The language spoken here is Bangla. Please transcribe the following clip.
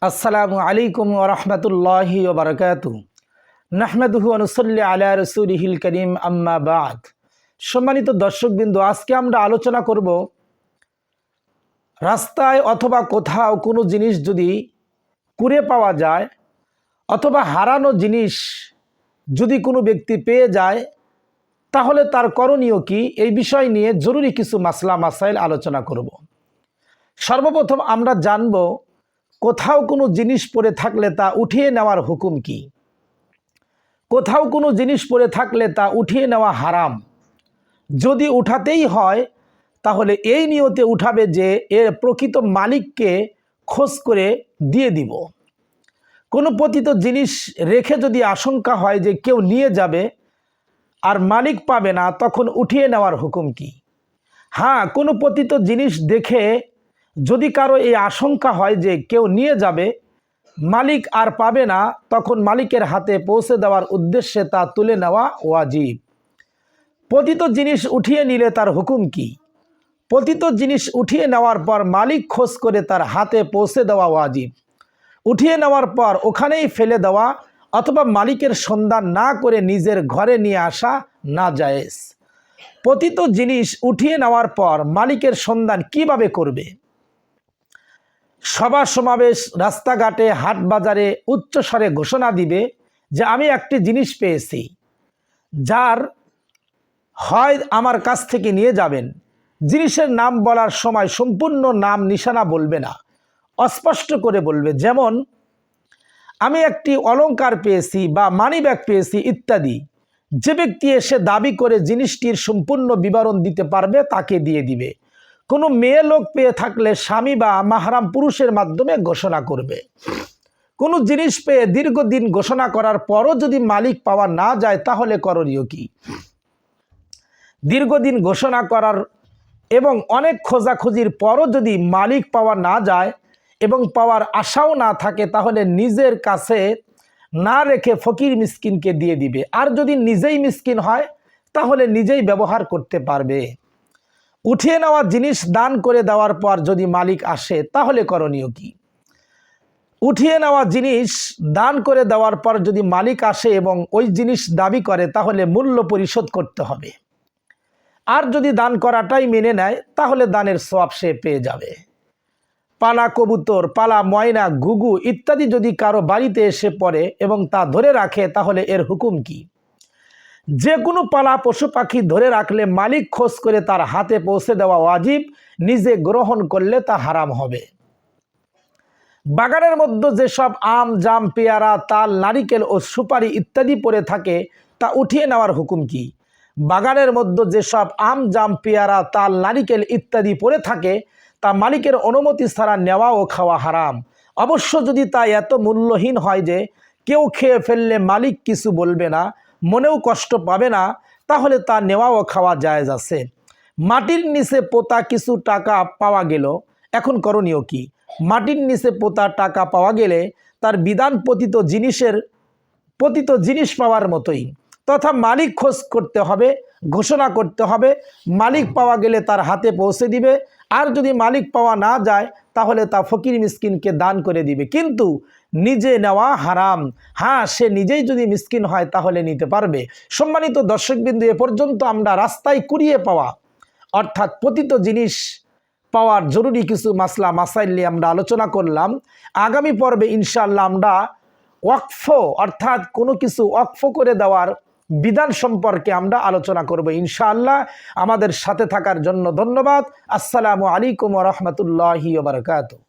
আসসালামু আলাইকুম ওয়া রাহমাতুল্লাহি ওয়া বারাকাতুহু নাহমাদুহু ওয়া নুসাল্লি আলা রাসূলিহিল কারীম আম্মা বা'দ। সম্মানিত দর্শকবৃন্দ, আজকে আমরা আলোচনা করব রাস্তায় অথবা কোথাও কোনো জিনিস যদি কুড়ে পাওয়া যায় অথবা হারানো জিনিস যদি কোনো ব্যক্তি পেয়ে যায় তাহলে তার করণীয় কি, এই বিষয় নিয়ে জরুরি কিছু মাসলা মাসাইল আলোচনা করব। সর্বপ্রথম আমরা জানব কোথাও কোনো জিনিস পড়ে থাকলে তা উঠিয়ে নেওয়ার হুকুম কি। কোথাও কোনো জিনিস পড়ে থাকলে তা উঠিয়ে নেওয়া হারাম। যদি উঠাতেই হয় তাহলে এই নিয়তে উঠাবে যে এর প্রকৃত মালিককে খোঁজ করে দিয়ে দিব। কোনো পতিত জিনিস রেখে যদি আশঙ্কা হয় যে কেউ নিয়ে যাবে আর মালিক পাবে না, তখন উঠিয়ে নেওয়ার হুকুম কি। হ্যাঁ, কোনো পতিত জিনিস দেখে যদি কারো এই আশঙ্কা হয় যে কেউ নিয়ে যাবে, মালিক আর পাবে না, তখন মালিকের হাতে পৌঁছে দেওয়ার উদ্দেশ্যে তা তুলে নেওয়া ওয়াজিব। পতিত জিনিস উঠিয়ে নিলে তার হুকুম কি। পতিত জিনিস উঠিয়ে নেওয়ার পর মালিক খোঁজ করে তার হাতে পৌঁছে দেওয়া ওয়াজিব। উঠিয়ে নেওয়ার পর ওখানেই ফেলে দেওয়া অথবা মালিকের সন্ধান না করে নিজের ঘরে নিয়ে আসা না জায়েজ। পতিত জিনিস উঠিয়ে নেওয়ার পর মালিকের সন্ধান কিভাবে করবে। সভা সমাবেশ, রাস্তাঘাটে, হাট বাজারে উচ্চস্বরে ঘোষণা দিবে যে আমি একটি জিনিস পেয়েছি, যার হয় আমার কাছ থেকে নিয়ে যাবেন। জিনিসের নাম বলার সময় সম্পূর্ণ নাম নিশানা বলবে না, অস্পষ্ট করে বলবে। যেমন আমি একটি অলংকার পেয়েছি বা মানি ব্যাগ পেয়েছি ইত্যাদি। যে ব্যক্তি এসে দাবি করে জিনিসটির সম্পূর্ণ বিবরণ দিতে পারবে তাকে দিয়ে দিবে। কোনো মেয়ে লোক পেয়ে থাকলে স্বামী বা মাহরাম পুরুষের মাধ্যমে ঘোষণা করবে। কোনো জিনিস পেয়ে দীর্ঘদিন ঘোষণা করার পরও যদি মালিক পাওয়া না যায় তাহলে করণীয় কি। দীর্ঘদিন ঘোষণা করার এবং অনেক খোঁজাখুঁজির পরও যদি মালিক পাওয়া না যায় এবং পাওয়ার আশাও না থাকে, তাহলে নিজের কাছে না রেখে ফকির মিসকিনকে দিয়ে দিবে। আর যদি নিজেই মিসকিন হয় তাহলে নিজেই ব্যবহার করতে পারবে। উঠিয়ে নেওয়া জিনিস দান করে দেওয়ার পর যদি মালিক আসে তাহলে করণীয় কি। উঠিয়ে নেওয়া জিনিস দান করে দেওয়ার পর যদি মালিক আসে এবং ওই জিনিস দাবি করে তাহলে মূল্য পরিশোধ করতে হবে। আর যদি দান করাটাই মেনে নেয় তাহলে দানের সওয়াব সে পেয়ে যাবে। পালা কবুতর, পালা ময়না, ঘুঘু ইত্যাদি যদি কারো বাড়িতে এসে পড়ে এবং তা ধরে রাখে তাহলে এর হুকুম কি। যে কোনো পালা পশু পাখি ধরে রাখলে মালিক খোঁজ করে তার হাতে পৌঁছে দেওয়া ওয়াজিব, নিজে গ্রহণ করলে তা হারাম হবে। বাগানের মধ্যে যেসব আম, জাম, পেয়ারা, তাল, নারিকেল ও সুপারি ইত্যাদি পড়ে থাকে তা উঠিয়ে নেওয়ার হুকুম কি। বাগানের মধ্যে যেসব আম, জাম, পেয়ারা, তাল, নারিকেল ইত্যাদি পড়ে থাকে তা মালিকের অনুমতি ছাড়া নেওয়া ও খাওয়া হারাম। অবশ্য যদি তা এত মূল্যহীন হয় যে কেউ খেয়ে ফেললে মালিক কিছু বলবে না, মনেও কষ্ট পাবে না, তাহলে তা নেওয়া ও খাওয়া জায়েজ আছে। মাটির নিচে পোতা কিছু টাকা পাওয়া গেল, এখন করণীয় কি। মাটির নিচে পোতা টাকা পাওয়া গেলে তার বিধান পতিত জিনিস পাওয়ার মতোই, তথা মালিক খোঁজ করতে হবে, ঘোষণা করতে হবে। মালিক পাওয়া গেলে তার হাতে পৌঁছে দিবে। আর যদি মালিক পাওয়া না যায় তাহলে তা ফকির মিসকিনকে দান করে দিবে, কিন্তু নিজে নেওয়া হারাম। হ্যাঁ, সে নিজেই যদি মিসকিন হয় তাহলে নিতে পারবে। সম্মানিত দর্শকবৃন্দ, এ পর্যন্ত আমরা রাস্তায় কুড়িয়ে পাওয়া অর্থাৎ পতিত জিনিস পাওয়ার জরুরি কিছু মাসলা মাসাইল নিয়ে আমরা আলোচনা করলাম। আগামী পর্বে ইনশাআল্লাহ আমরা ওয়াকফ অর্থাৎ কোনো কিছু ওয়াকফ করে দেওয়ার বিধান সম্পর্কে আমরা আলোচনা করব ইনশাআল্লাহ। আমাদের সাথে থাকার জন্য ধন্যবাদ। আসসালামু আলাইকুম ওয়া রাহমাতুল্লাহি ওয়া বারাকাতুহু।